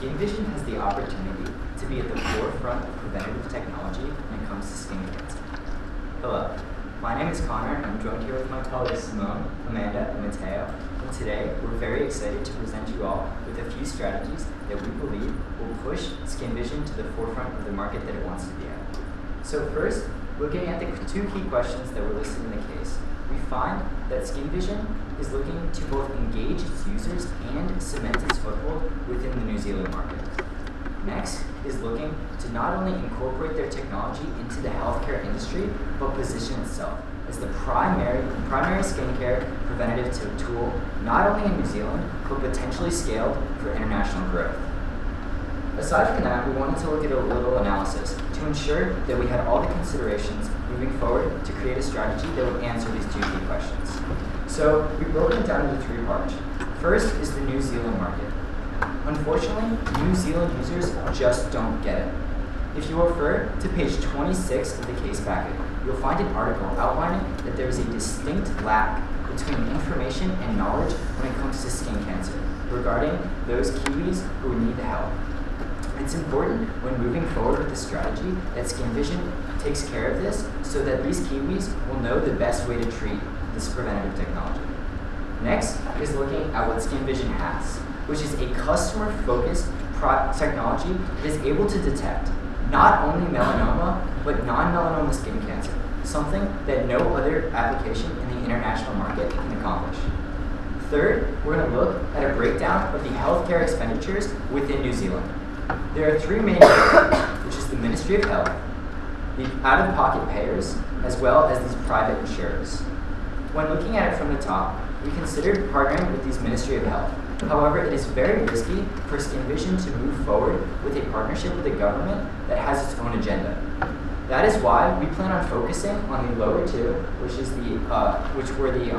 Skin Vision has the opportunity to be at the forefront of preventative technology when it comes to skin cancer. Hello, my name is Connor, and I'm joined here with my colleagues Simone, Amanda, and Mateo. And today, we're very excited to present you all with a few strategies that we believe will push Skin Vision to the forefront of the market that it wants to be at. So first, looking at the two key questions that were listed in the case, we find that Skin Vision is looking to both engage its users and cement its foothold within the New Zealand market. Next is looking to not only incorporate their technology into the healthcare industry, but position itself as the primary skincare preventative tool, not only in New Zealand, but potentially scaled for international growth. Aside from that, we wanted to look at a little analysis to ensure that we had all the considerations moving forward to create a strategy that would answer these two key questions. So we broke it down into three parts. First is the New Zealand market. Unfortunately, New Zealand users just don't get it. If you refer to page 26 of the case packet, you'll find an article outlining that there is a distinct lack between information and knowledge when it comes to skin cancer regarding those Kiwis who need the help. It's important when moving forward with the strategy that Skin Vision takes care of this so that these Kiwis will know the best way to treat this preventative technology. Next is looking at what Skin Vision has, which is a customer-focused technology that is able to detect not only melanoma, but non-melanoma skin cancer, something that no other application in the international market can accomplish. Third, we're going to look at a breakdown of the healthcare expenditures within New Zealand. There are three main areas, which is the Ministry of Health, the out-of-pocket payers, as well as these private insurers. When looking at it from the top, we considered partnering with these Ministry of Health. However, it is very risky for Skin Vision to move forward with a partnership with a government that has its own agenda. That is why we plan on focusing on the lower two, which were the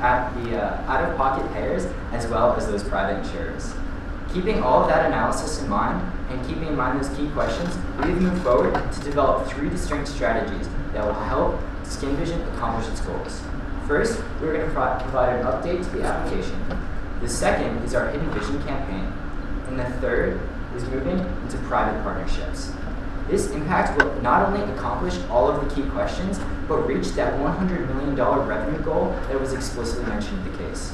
out-of-pocket payers, as well as those private insurers. Keeping all of that analysis in mind, and keeping in mind those key questions, we've moved forward to develop three distinct strategies that will help Skin Vision accomplish its goals. First, we're going to provide an update to the application. The second is our Hidden Vision campaign. And the third is moving into private partnerships. This impact will not only accomplish all of the key questions, but reach that $100 million revenue goal that was explicitly mentioned in the case.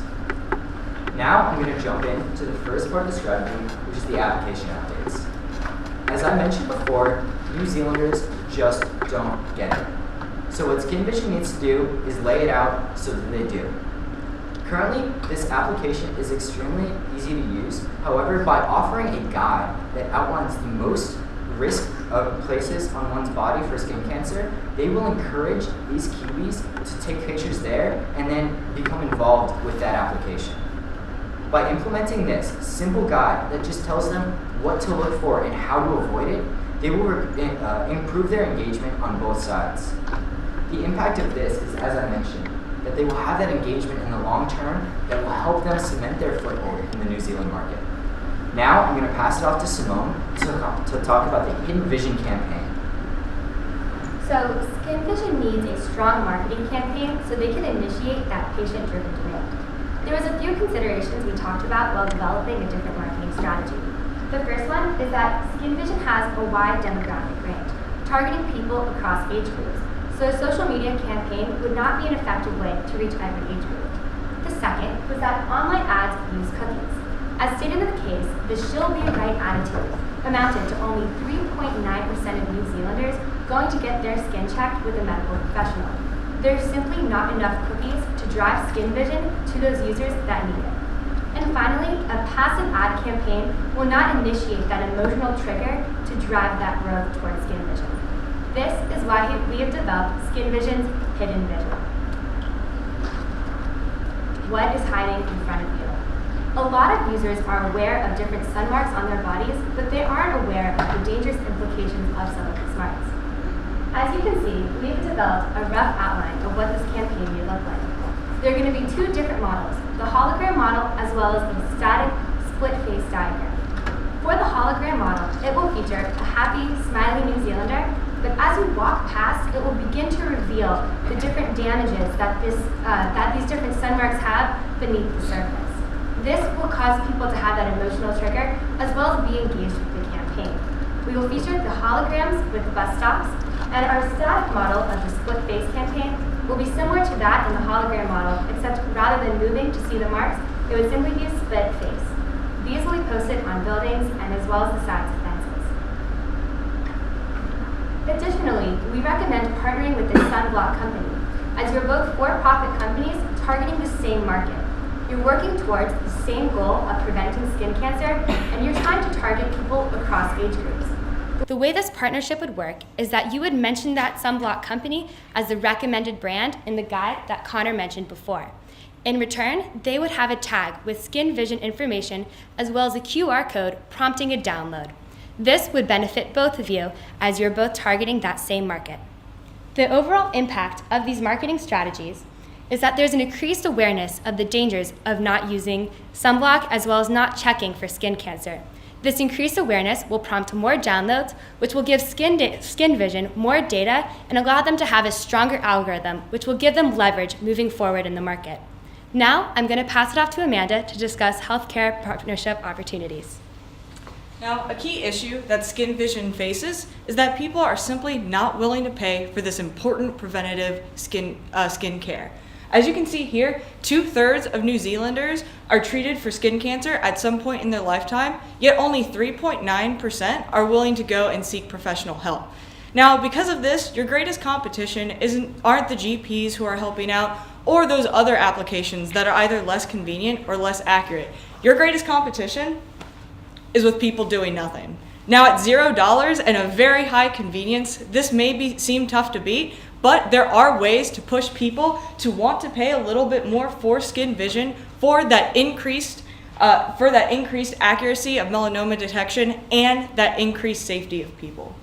Now I'm going to jump into the first part of the strategy, which is the application updates. As I mentioned before, New Zealanders just don't get it. So what Skin Vision needs to do is lay it out so that they do. Currently, this application is extremely easy to use. However, by offering a guide that outlines the most risk of places on one's body for skin cancer, they will encourage these Kiwis to take pictures there and then become involved with that application. By implementing this simple guide that just tells them what to look for and how to avoid it, they will improve their engagement on both sides. The impact of this is, as I mentioned, that they will have that engagement in the long term that will help them cement their foothold in the New Zealand market. Now I'm going to pass it off to Simone to talk about the Hidden Vision campaign. So Skin Vision needs a strong marketing campaign so they can initiate that patient-driven demand. There was a few considerations we talked about while developing a different marketing strategy. The first one is that Skin Vision has a wide demographic range, targeting people across age groups. So a social media campaign would not be an effective way to reach every age group. The second was that online ads use cookies. As stated in the case, the she'll be right attitude amounted to only 3.9% of New Zealanders going to get their skin checked with a medical professional. There's simply not enough cookies to drive Skin Vision to those users that need it. And finally, a passive ad campaign will not initiate that emotional trigger to drive that growth towards Skin Vision. This is why we have developed Skin Vision's Hidden Vision. What is hiding in front of you? A lot of users are aware of different sun marks on their bodies, but they aren't aware of the dangerous implications of some of these marks. As you can see, we've developed a rough outline of what this campaign may look like. There are going to be two different models, the hologram model as well as the static split face diagram. For the hologram model, it will feature a happy, smiling New Zealander, but as we walk past, it will begin to reveal the different damages that these different sun marks have beneath the surface. This will cause people to have that emotional trigger as well as be engaged with the campaign. We will feature the holograms with the bus stops, and our static model of the split face campaign will be similar to that in the hologram model, except rather than moving to see the marks, it would simply be a split face. These will be posted on buildings and as well as the sides of fences. Additionally, we recommend partnering with the Sunblock company, as you're both for-profit companies targeting the same market. You're working towards the same goal of preventing skin cancer, and you're trying to target people across age groups. The way this partnership would work is that you would mention that Sunblock company as the recommended brand in the guide that Connor mentioned before. In return, they would have a tag with skin vision information as well as a QR code prompting a download. This would benefit both of you as you're both targeting that same market. The overall impact of these marketing strategies is that there's an increased awareness of the dangers of not using sunblock as well as not checking for skin cancer. This increased awareness will prompt more downloads, which will give Skin Vision more data and allow them to have a stronger algorithm, which will give them leverage moving forward in the market. Now, I'm going to pass it off to Amanda to discuss healthcare partnership opportunities. Now, a key issue that Skin Vision faces is that people are simply not willing to pay for this important preventative skin care. As you can see here, 2/3 of New Zealanders are treated for skin cancer at some point in their lifetime, yet only 3.9% are willing to go and seek professional help. Now, because of this, your greatest competition aren't the GPs who are helping out or those other applications that are either less convenient or less accurate. Your greatest competition is with people doing nothing. Now, at $0 and a very high convenience, this may seem tough to beat, but there are ways to push people to want to pay a little bit more for Skin Vision for that increased accuracy of melanoma detection and that increased safety of people.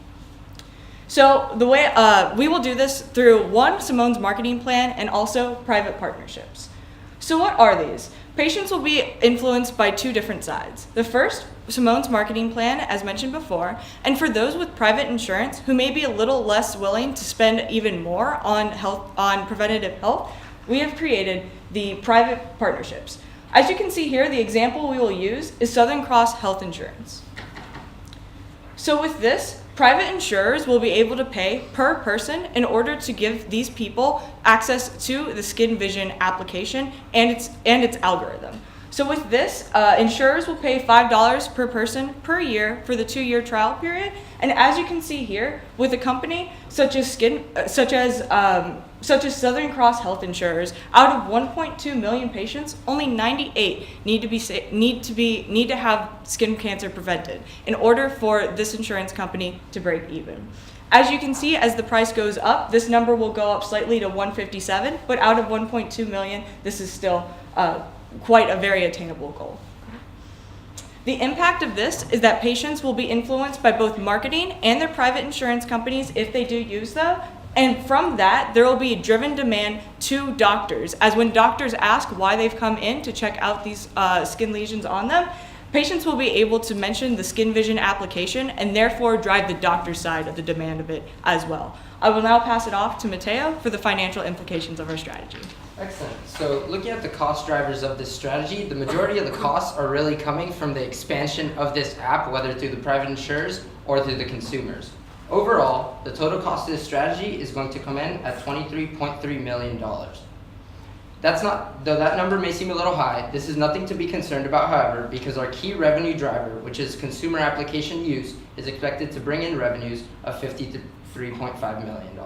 So the way we will do this through Simone's marketing plan and also private partnerships. So what are these? Patients will be influenced by two different sides. The first, Simone's marketing plan, as mentioned before, and for those with private insurance who may be a little less willing to spend even more on preventative health, we have created the private partnerships. As you can see here, the example we will use is Southern Cross Health Insurance. So with this, private insurers will be able to pay per person in order to give these people access to the Skin Vision application and its algorithm. So with this, insurers will pay $5 per person per year for the 2-year trial period. And as you can see here, with a company such as Southern Cross Health Insurers, out of 1.2 million patients, only 98 need to have skin cancer prevented in order for this insurance company to break even. As you can see, as the price goes up, this number will go up slightly to 157, but out of 1.2 million, this is still quite a very attainable goal. The impact of this is that patients will be influenced by both marketing and their private insurance companies if they do use them. And from that, there will be driven demand to doctors, as when doctors ask why they've come in to check out these skin lesions on them, patients will be able to mention the Skin Vision application and therefore drive the doctor's side of the demand of it as well. I will now pass it off to Matteo for the financial implications of our strategy. Excellent. So looking at the cost drivers of this strategy, the majority of the costs are really coming from the expansion of this app, whether through the private insurers or through the consumers. Overall, the total cost of this strategy is going to come in at $23.3 million. Though that number may seem a little high, this is nothing to be concerned about, however, because our key revenue driver, which is consumer application use, is expected to bring in revenues of $53.5 million.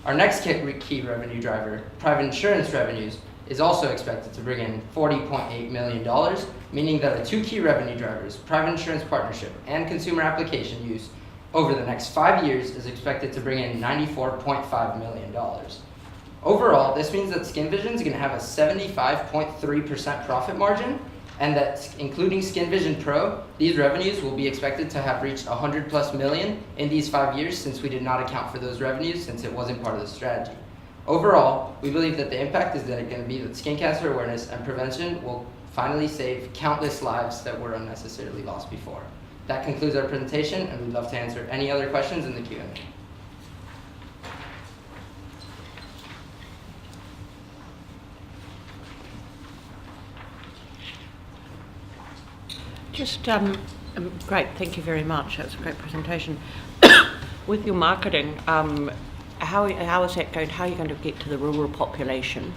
Our next key revenue driver, private insurance revenues, is also expected to bring in $40.8 million, meaning that our two key revenue drivers, private insurance partnership and consumer application use, over the next 5 years is expected to bring in $94.5 million. Overall, this means that Skin Vision is going to have a 75.3% profit margin, and that including Skin Vision Pro, these revenues will be expected to have reached $100+ million in these 5 years, since we did not account for those revenues since it wasn't part of the strategy. Overall, we believe that the impact is going to be that skin cancer awareness and prevention will finally save countless lives that were unnecessarily lost before. That concludes our presentation, and we'd love to answer any other questions in the Q&A. Just great, thank you very much. That was a great presentation. With your marketing, how is that going? How are you going to get to the rural population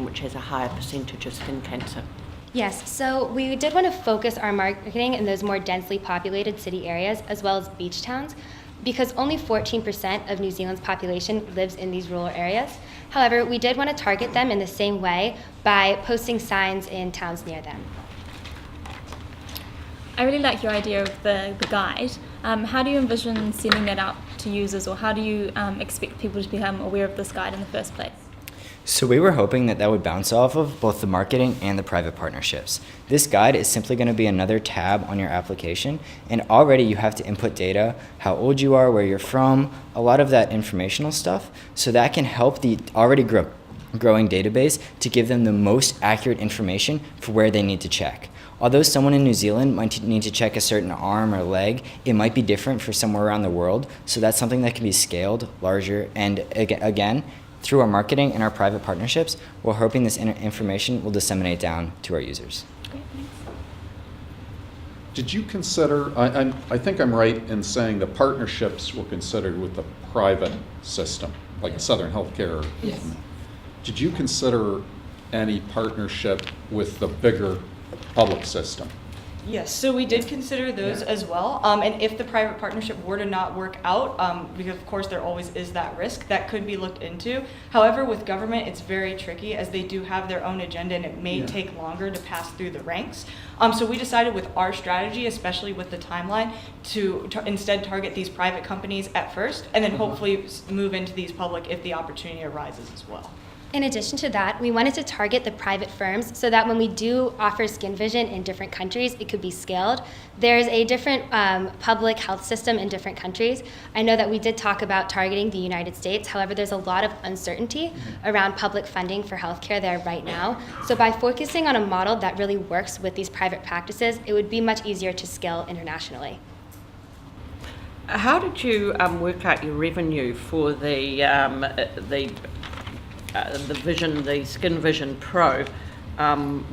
which has a higher percentage of skin cancer? Yes, so we did want to focus our marketing in those more densely populated city areas as well as beach towns, because only 14% of New Zealand's population lives in these rural areas. However, we did want to target them in the same way by posting signs in towns near them. I really like your idea of the guide. How do you envision sending that out to users, or how do you expect people to become aware of this guide in the first place? So we were hoping that would bounce off of both the marketing and the private partnerships. This guide is simply going to be another tab on your application, and already you have to input data, how old you are, where you're from, a lot of that informational stuff, so that can help the already growing database to give them the most accurate information for where they need to check. Although someone in New Zealand might need to check a certain arm or leg, it might be different for somewhere around the world, so that's something that can be scaled larger. And again, through our marketing and our private partnerships, we're hoping this information will disseminate down to our users. Great, thanks. Did you consider, I think I'm right in saying the partnerships were considered with the private system, like Southern Healthcare? Yes. Did you consider any partnership with the bigger public system? Yes, so we did consider those as well. And if the private partnership were to not work out, because of course there always is that risk, that could be looked into. However, with government, it's very tricky as they do have their own agenda and it may take longer to pass through the ranks. So we decided with our strategy, especially with the timeline, to instead target these private companies at first and then hopefully move into these public if the opportunity arises as well. In addition to that, we wanted to target the private firms so that when we do offer skin vision in different countries, it could be scaled. There's a different public health system in different countries. I know that we did talk about targeting the United States. However, there's a lot of uncertainty around public funding for healthcare there right now. So by focusing on a model that really works with these private practices, it would be much easier to scale internationally. How did you work out your revenue for the Skin Vision Pro,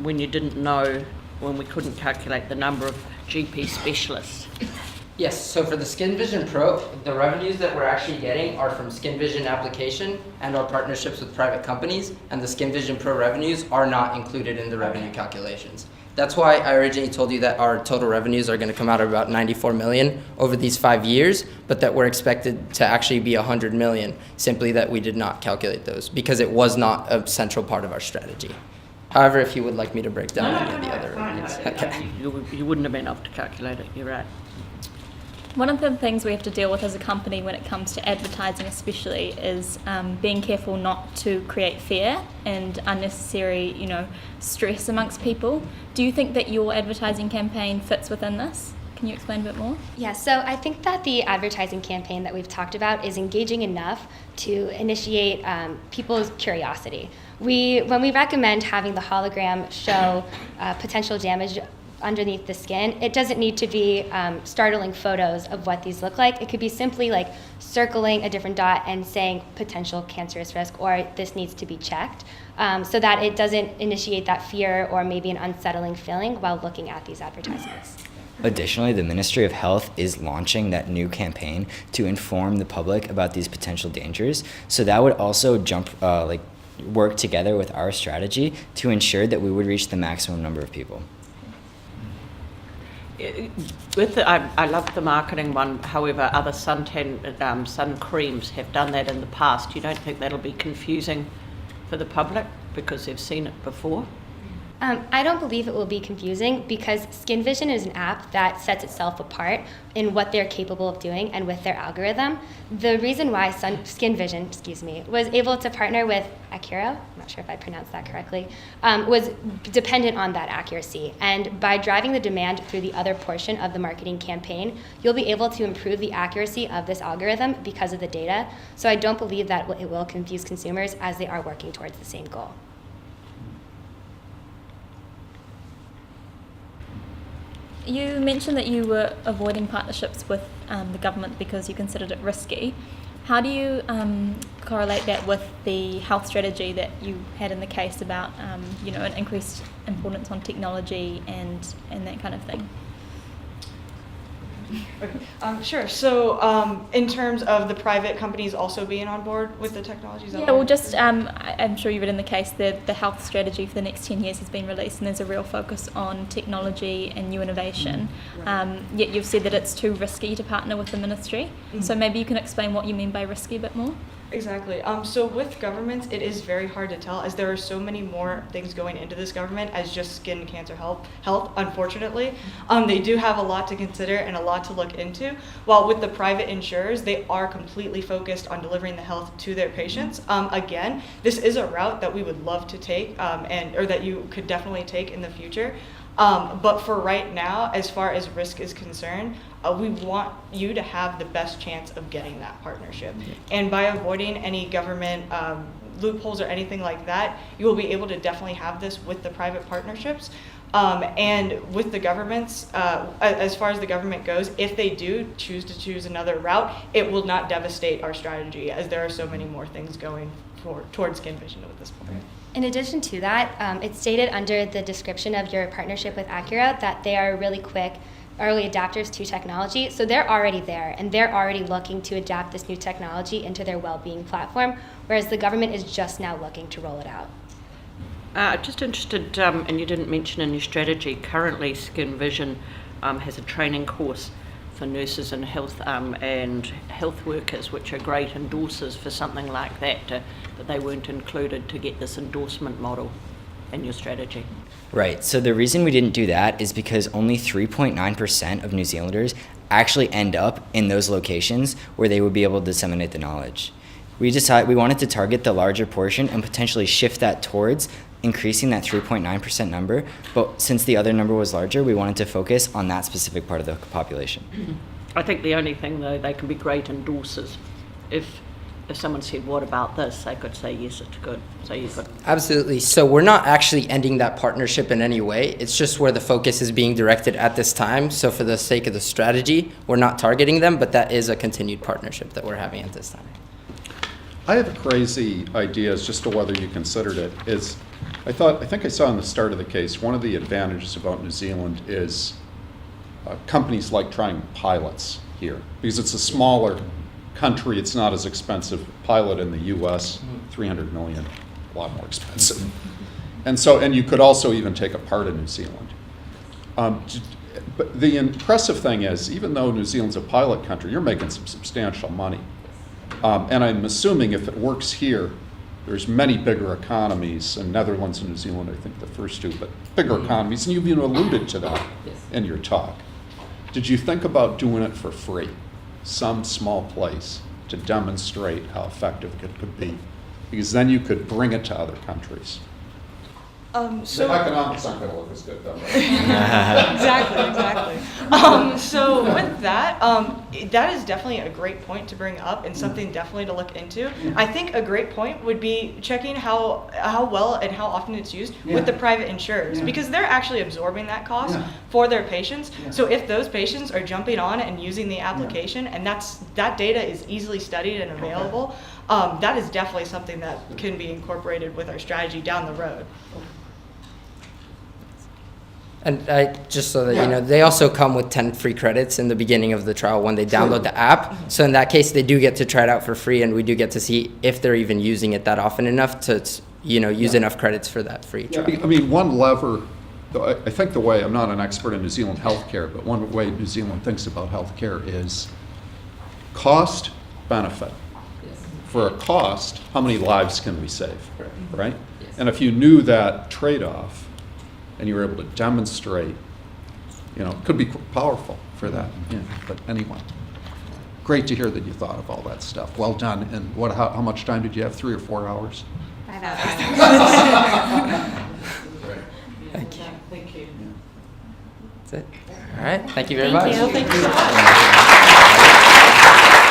when you didn't know, when we couldn't calculate the number of GP specialists? Yes, so for the Skin Vision Pro, the revenues that we're actually getting are from Skin Vision application and our partnerships with private companies, and the Skin Vision Pro revenues are not included in the revenue calculations. That's why I originally told you that our total revenues are going to come out at about 94 million over these 5 years, but that we're expected to actually be 100 million, simply that we did not calculate those because it was not a central part of our strategy. However, if you would like me to break down any of the other revenues. Okay. You wouldn't have been able to calculate it, you're right. One of the things we have to deal with as a company when it comes to advertising especially is being careful not to create fear and unnecessary, stress amongst people. Do you think that your advertising campaign fits within this? Can you explain a bit more? Yeah, so I think that the advertising campaign that we've talked about is engaging enough to initiate people's curiosity. When we recommend having the hologram show potential damage underneath the skin, it doesn't need to be startling photos of what these look like. It could be simply like circling a different dot and saying potential cancerous risk or this needs to be checked, so that it doesn't initiate that fear or maybe an unsettling feeling while looking at these advertisements. Additionally, the Ministry of Health is launching that new campaign to inform the public about these potential dangers. So that would also work together with our strategy to ensure that we would reach the maximum number of people. I love the marketing one. However, other sun creams have done that in the past. You don't think that'll be confusing for the public because they've seen it before? I don't believe it will be confusing because Skin Vision is an app that sets itself apart in what they're capable of doing and with their algorithm. The reason why Skin Vision, was able to partner with Acuro, I'm not sure if I pronounced that correctly, was dependent on that accuracy. And by driving the demand through the other portion of the marketing campaign, you'll be able to improve the accuracy of this algorithm because of the data. So I don't believe that it will confuse consumers as they are working towards the same goal. You mentioned that you were avoiding partnerships with the government because you considered it risky. How do you correlate that with the health strategy that you had in the case about an increased importance on technology and that kind of thing. Okay. Sure. So, in terms of the private companies also being on board with the technologies, Yeah, well, just I'm sure you've read in the case that the health strategy for the next 10 years has been released, and there's a real focus on technology and new innovation. Yet you've said that it's too risky to partner with the ministry. So maybe you can explain what you mean by risky a bit more. Exactly. So with governments, it is very hard to tell, as there are so many more things going into this government as just skin cancer health. Unfortunately, they do have a lot to consider and a lot to look into. While with the private insurers, they are completely focused on delivering the health to their patients. Again, this is a route that we would love to take, or that you could definitely take in the future. But for right now, as far as risk is concerned, we want you to have the best chance of getting that partnership. And by avoiding any government loopholes or anything like that, you will be able to definitely have this with the private partnerships. And with the governments, as far as the government goes, if they do choose another route, it will not devastate our strategy, as there are so many more things going towards Skin Vision at this point. In addition to that, it's stated under the description of your partnership with Acura that they are really quick early adapters to technology. So they're already there, and they're already looking to adapt this new technology into their well-being platform, whereas the government is just now looking to roll it out. Just interested, and you didn't mention in your strategy, currently Skin Vision has a training course for nurses and health workers, which are great endorsers for something like that, but they weren't included to get this endorsement model in your strategy. Right. So the reason we didn't do that is because only 3.9% of New Zealanders actually end up in those locations where they would be able to disseminate the knowledge. We wanted to target the larger portion and potentially shift that towards increasing that 3.9% number, but since the other number was larger, we wanted to focus on that specific part of the population. I think the only thing, though, they can be great endorsers. If someone said, what about this, they could say, yes, it's good. So you could. Absolutely. So we're not actually ending that partnership in any way. It's just where the focus is being directed at this time. So for the sake of the strategy, we're not targeting them, but that is a continued partnership that we're having at this time. I have a crazy idea as just to whether you considered it. I think I saw in the start of the case, one of the advantages about New Zealand is companies like trying pilots here, because it's a smaller country. It's not as expensive. Pilot in the U.S., $300 million, a lot more expensive. And you could also even take a part of New Zealand. But the impressive thing is, even though New Zealand's a pilot country, you're making some substantial money. And I'm assuming if it works here, there's many bigger economies, in Netherlands and New Zealand, I think the first two, but bigger economies, and you've even alluded to that in your talk. Did you think about doing it for free? Some small place to demonstrate how effective it could be, because then you could bring it to other countries. So the economics aren't going to look as good, though. Exactly. So with that, that is definitely a great point to bring up and something definitely to look into. I think a great point would be checking how well and how often it's used with the private insurers, because they're actually absorbing that cost for their patients. So if those patients are jumping on and using the application, and that data is easily studied and available, that is definitely something that can be incorporated with our strategy down the road. And just so that you know, they also come with 10 free credits in the beginning of the trial when they download the app. So in that case, they do get to try it out for free, and we do get to see if they're even using it that often enough to, use enough credits for that free trial. I mean, one lever, I think the way, I'm not an expert in New Zealand healthcare, but one way New Zealand thinks about healthcare is cost benefit. For a cost, how many lives can we save, right? And if you knew that trade-off, and you were able to demonstrate, it could be powerful for that. But anyway, great to hear that you thought of all that stuff. Well done. And how much time did you have? 3 or 4 hours? 5 hours. Thank you. Thank you. That's it. All right. Thank you very Thank much. you. Thank you so much.